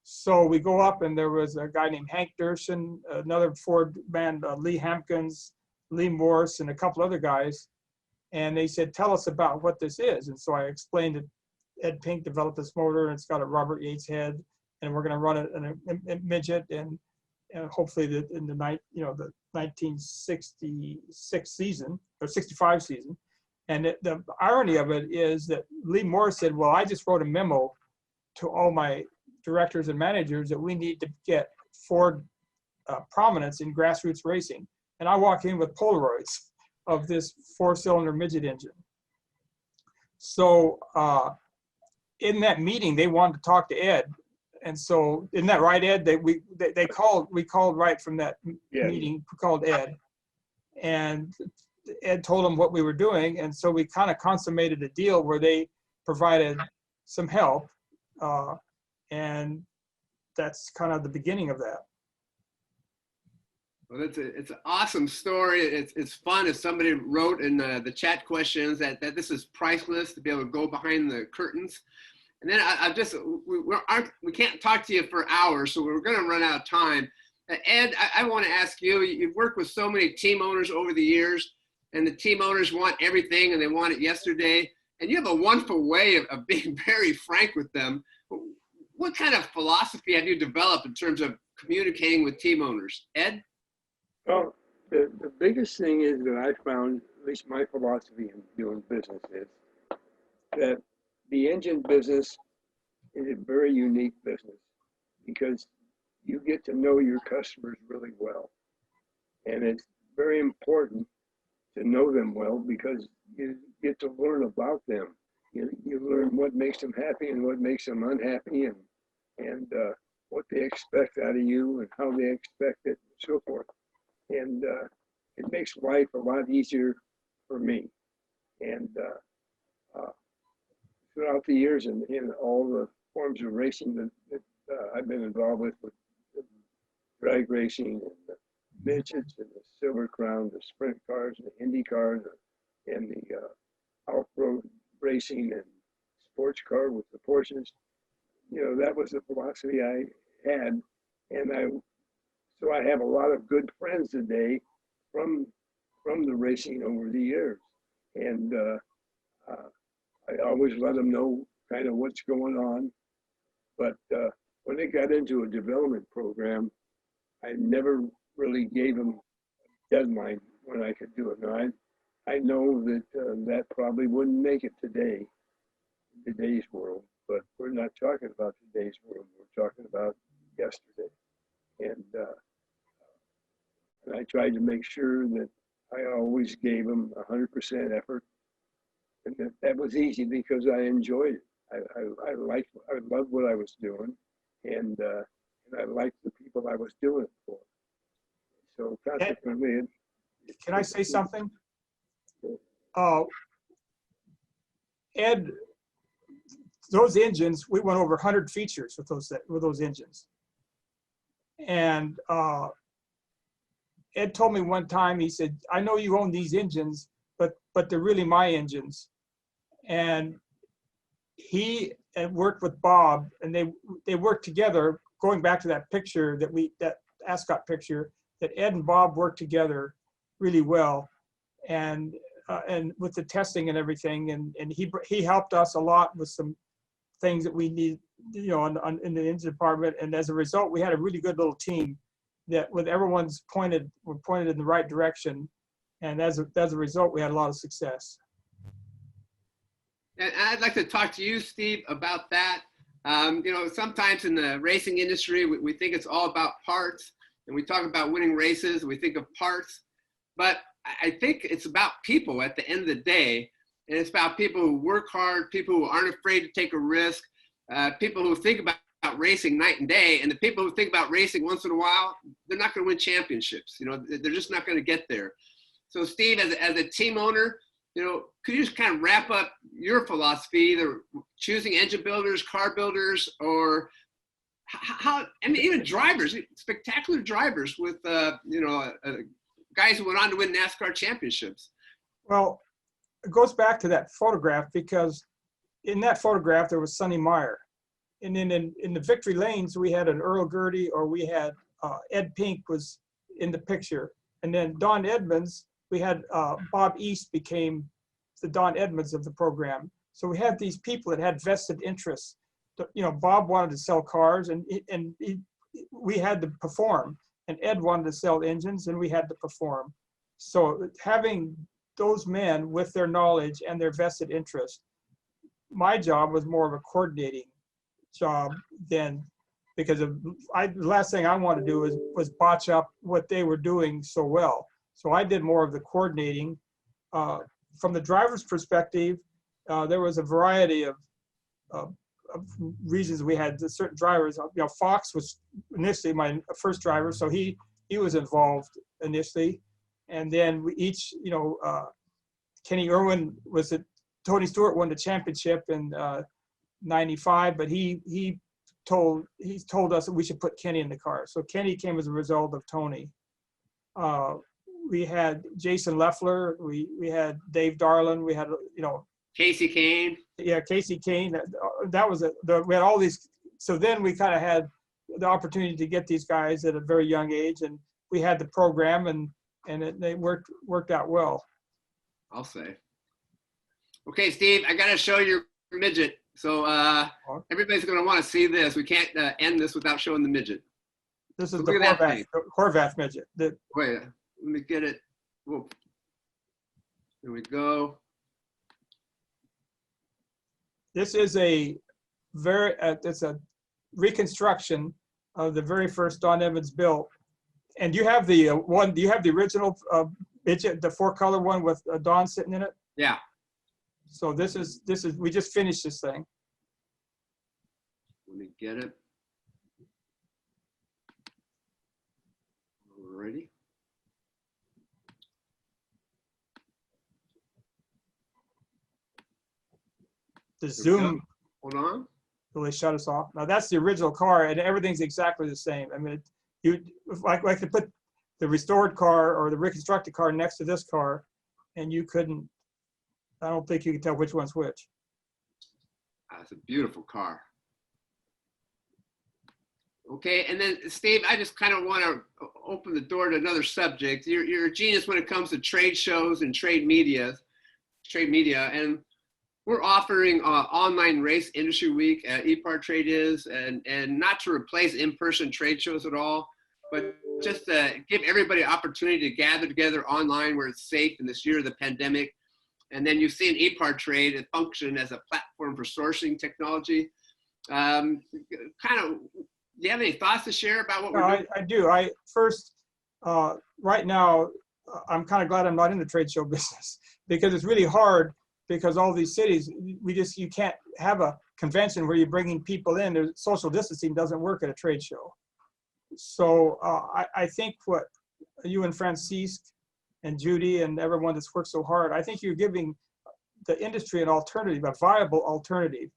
So we go up, and there was a guy named Hank Dershon, another Ford man, Lee Hampkins, Lee Morse, and a couple other guys. And they said, tell us about what this is. And so I explained that Ed Pink developed this motor, and it's got a Robert Yates head, and we're going to run it in a midget, and hopefully in the 1966 season or 65 season. And the irony of it is that Lee Morse said, well, I just wrote a memo to all my directors and managers that we need to get Ford prominence in grassroots racing. And I walk in with Polaroids of this 4-cylinder midget engine. So in that meeting, they wanted to talk to Ed. And so, isn't that right, Ed? We called right from that meeting, we called Ed. And Ed told them what we were doing. And so we kind of consummated a deal where they provided some help. And that's kind of the beginning of that. Well, it's an awesome story. It's fun, as somebody wrote in the chat questions, that this is priceless to be able to go behind the curtains. And then we can't talk to you for hours, so we're going to run out of time. Ed, I want to ask you, you've worked with so many team owners over the years, and the team owners want everything and they want it yesterday. And you have a wonderful way of being very frank with them. What kind of philosophy have you developed in terms of communicating with team owners? Ed? Well, the biggest thing is that I found, at least my philosophy in doing business, is that the engine business is a very unique business because you get to know your customers really well. And it's very important to know them well because you get to learn about them. You learn what makes them happy and what makes them unhappy, and what they expect out of you and how they expect it and so forth. And it makes life a lot easier for me. And throughout the years in all the forms of racing that I've been involved with the drag racing and the midgets and the Silver Crown, the sprint cars and the Indy cars and the off-road racing and sports car with the Porsches, that was the philosophy I had. And so I have a lot of good friends today from the racing over the years. And I always let them know kind of what's going on. But when they got into a development program, I never really gave them a deadline when I could do it. Now, I know that that probably wouldn't make it today, in today's world, but we're not talking about today's world. We're talking about yesterday. And I tried to make sure that I always gave them 100% effort. And that was easy because I enjoyed it. I loved what I was doing, and I liked the people I was doing it for. So consequently, can I say something? Ed, those engines, we went over 100 features with those engines. And Ed told me one time, he said, I know you own these engines, but they're really my engines. And he worked with Bob, and they worked together, going back to that picture that Ascot picture, that Ed and Bob worked together really well. And with the testing and everything, and he helped us a lot with some things that we need, in the engine department. And as a result, we had a really good little team that with everyone's pointed in the right direction. And as a result, we had a lot of success. And I'd like to talk to you, Steve, about that. Sometimes in the racing industry, we think it's all about parts, and we talk about winning races, we think of parts, but I think it's about people at the end of the day. And it's about people who work hard, people who aren't afraid to take a risk, people who think about racing night and day. And the people who think about racing once in a while, they're not going to win championships. You know, they're just not going to get there. So Steve, as a team owner, you know, could you just kind of wrap up your philosophy, either choosing engine builders, car builders, or how, I mean, even drivers, spectacular drivers with, you know, guys who went on to win NASCAR championships? Well, it goes back to that photograph, because in that photograph, there was Sonny Meyer. And then in the victory lanes, we had an Earl Gertie, or we had Ed Pink was in the picture. And then Don Edmonds, we had Bob East became the Don Edmonds of the program. So we had these people that had vested interests. You know, Bob wanted to sell cars, and we had to perform. And Ed wanted to sell engines, and we had to perform. So having those men with their knowledge and their vested interest, my job was more of a coordinating job than, because the last thing I wanted to do was botch up what they were doing so well. So I did more of the coordinating. From the driver's perspective, there was a variety of reasons we had certain drivers. You know, Fox was initially my first driver, so he was involved initially, and then we each, you know, Kenny Irwin was at Tony Stewart won the championship in '95, but he told us that we should put Kenny in the car. So Kenny came as a result of Tony. We had Jason Leffler, we had Dave Darlin, we had, you know, Casey Kane. Yeah, Casey Kane. That was we had all these. So then we kind of had the opportunity to get these guys at a very young age, and we had the program, and they worked out well. I'll say. Okay, Steve, I got to show your midget. So everybody's going to want to see this. We can't end this without showing the midget. This is So the Horvath midget. Wait, let me get it. Whoa. There we go. This is a it's a reconstruction of the very first Don Evans built. And you have the one. Do you have the original midget, the 4-color one with Don sitting in it? Yeah. So this is we just finished this thing. Let me get it. Alrighty. The zoom. Hold on. Really shut us off. Now that's the original car, and everything's exactly the same. I mean, you like to put the restored car or the reconstructed car next to this car, and you couldn't. I don't think you can tell which one's which. That's a beautiful car. Okay, and then Steve, I just kind of want to open the door to another subject. You're a genius when it comes to trade shows and trade media, and we're offering online race industry week at EPARTRADE is, and not to replace in-person trade shows at all, but just to give everybody an opportunity to gather together online where it's safe in this year of the pandemic. And then you've seen EPARTRADE function as a platform for sourcing technology. Do you have any thoughts to share about what we're doing? I do. Right now, I'm kind of glad I'm not in the trade show business, because it's really hard, because all these cities, you can't have a convention where you're bringing people in. Social distancing doesn't work at a trade show. So I think what you and Francisque and Judy and everyone that's worked so hard, I think you're giving the industry an alternative, a viable alternative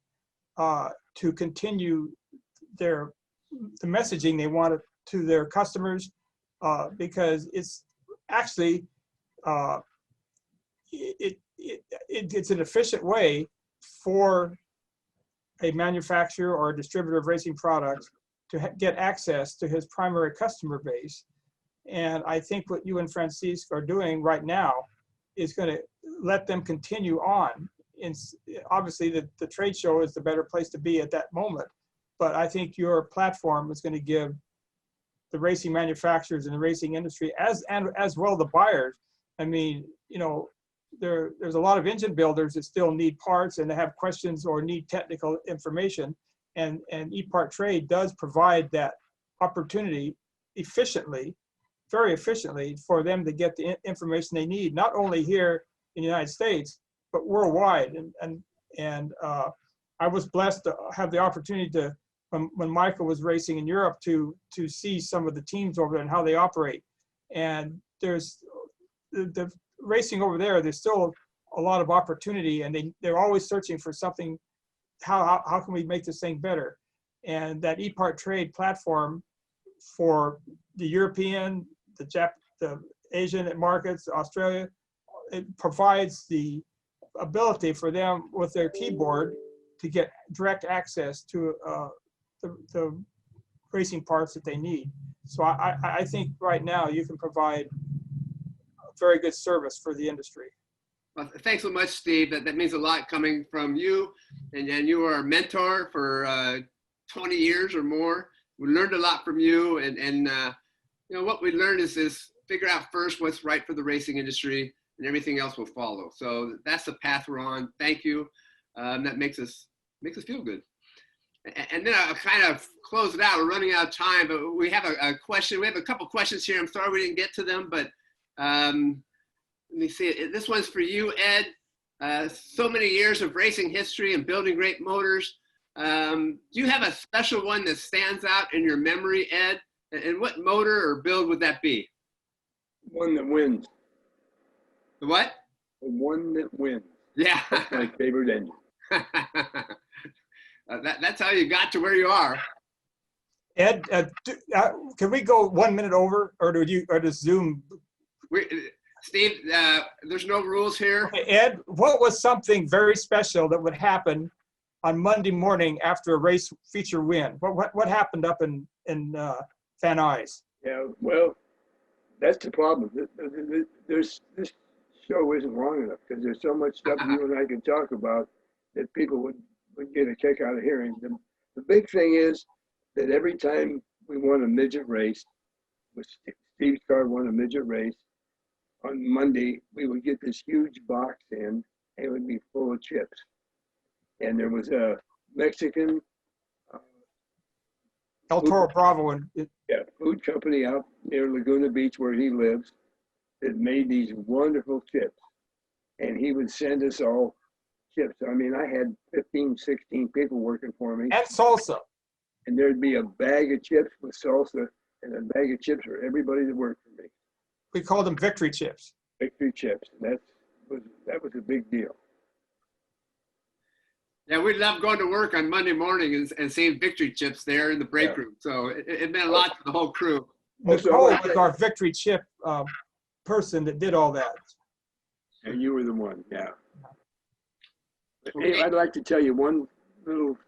to continue the messaging they want to their customers, because it's actually, it's an efficient way for a manufacturer or a distributor of racing products to get access to his primary customer base. And I think what you and Francisque are doing right now is going to let them continue on. And obviously, the trade show is the better place to be at that moment. But I think your platform is going to give the racing manufacturers and the racing industry, as well the buyers. I mean, you know, there's a lot of engine builders that still need parts and they have questions or need technical information. And EPARTRADE does provide that opportunity efficiently, very efficiently, for them to get the information they need, not only here in the United States, but worldwide. And I was blessed to have the opportunity to, when Michael was racing in Europe, to see some of the teams over there and how they operate. And there's the racing over there, there's still a lot of opportunity, and they're always searching for something. How can we make this thing better? And that EPARTRADE platform for the European, the Asian markets, Australia, it provides the ability for them with their keyboard to get direct access to the racing parts that they need. So I think right now you can provide a very good service for the industry. Well, thanks so much, Steve. That means a lot coming from you, and you were a mentor for 20 years or more. We learned a lot from you, and you know, what we learned is figure out first what's right for the racing industry, and everything else will follow. So that's the path we're on. Thank you. That makes us feel good. And then I'll kind of close it out. We're running out of time, but we have a question. We have a couple questions here. I'm sorry we didn't get to them, but let me see. This one's for you, Ed. So many years of racing history and building great motors. Do you have a special one that stands out in your memory, Ed? And what motor or build would that be? One that wins. The what? The one that wins. Yeah. That's my favorite engine. That's how you got to where you are. Ed, can we go 1 minute over, or does Zoom? Steve, there's no rules here. Okay, Ed, what was something very special that would happen on Monday morning after a race feature win? What happened up in Van Nuys? Yeah, well, that's the problem. This show isn't long enough because there's so much stuff you and I can talk about that people would get a kick out of hearing. The big thing is that every time we won a midget race, with Steve's car won a midget race, on Monday, we would get this huge box in, and it would be full of chips. And there was a Mexican El Toro Bravo. food company out near Laguna Beach where he lives that made these wonderful chips. And he would send us all chips. I mean, I had 15, 16 people working for me. And salsa. And there'd be a bag of chips with salsa and a bag of chips for everybody that worked for me. We called them victory chips. Victory chips. And that was a big deal. Yeah, we love going to work on Monday morning and seeing victory chips there in the break room. So it meant a lot to the whole crew. Nicole was our victory chip person that did all that. And you were the one, yeah. Okay. Hey, I'd like to tell you one little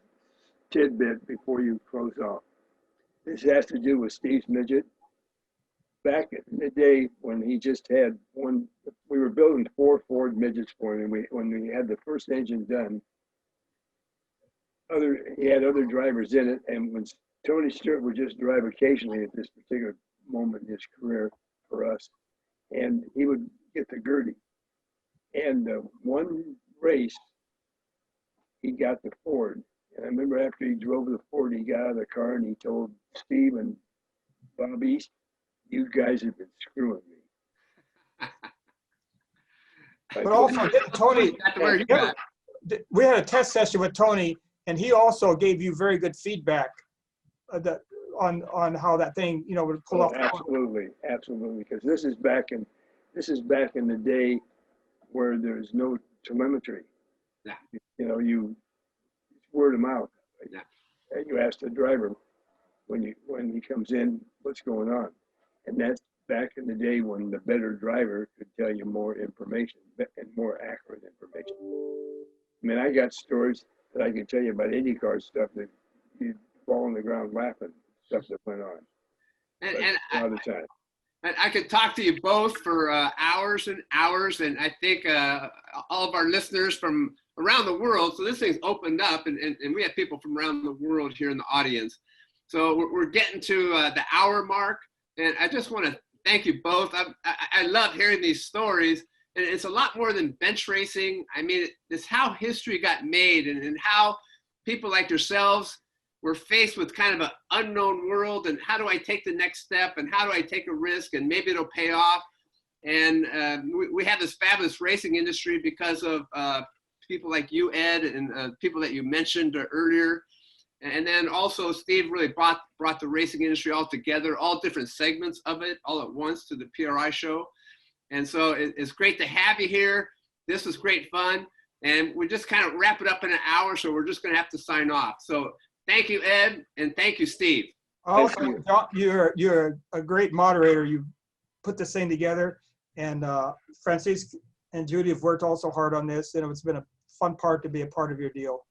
tidbit before you close off. This has to do with Steve's midget. Back in the day when he just had one, we were building 4 Ford midgets for him. And when we had the first engine done, he had other drivers in it. And when Tony Stewart would just drive occasionally at this particular moment in his career for us, and he would get the Gertie. And one race, he got the Ford. And I remember after he drove the Ford, he got out of the car and he told Steve and Bob East, "You guys have been screwing me." But also, didn't Tony, we had a test session with Tony, and he also gave you very good feedback on how that thing, would pull off. Absolutely, absolutely. Because this is back in the day where there's no telemetry. Yeah. You word of mouth. Yeah. And you ask the driver when he comes in, what's going on, and that's back in the day when the better driver could tell you more information and more accurate information. I mean, I got stories that I can tell you about IndyCar stuff that you'd fall on the ground laughing, stuff that went on. And all the time. I could talk to you both for hours and hours, and I think all of our listeners from around the world, so this thing's opened up, and we have people from around the world here in the audience. So we're getting to the hour mark, and I just want to thank you both. I love hearing these stories, and it's a lot more than bench racing. I mean, it's how history got made, and how people like yourselves were faced with kind of an unknown world, and how do I take the next step, and how do I take a risk, and maybe it'll pay off. And we have this fabulous racing industry because of people like you, Ed, and people that you mentioned earlier. And then also Steve really brought the racing industry all together, all different segments of it all at once to the PRI show. And so it's great to have you here. This was great fun. And we just kind of wrap it up in an hour, so we're just going to have to sign off. So thank you, Ed, and thank you, Steve. Also, John, you're a great moderator. You put this thing together, and Francisque and Judy have worked also hard on this, and it's been a fun part to be a part of your deal.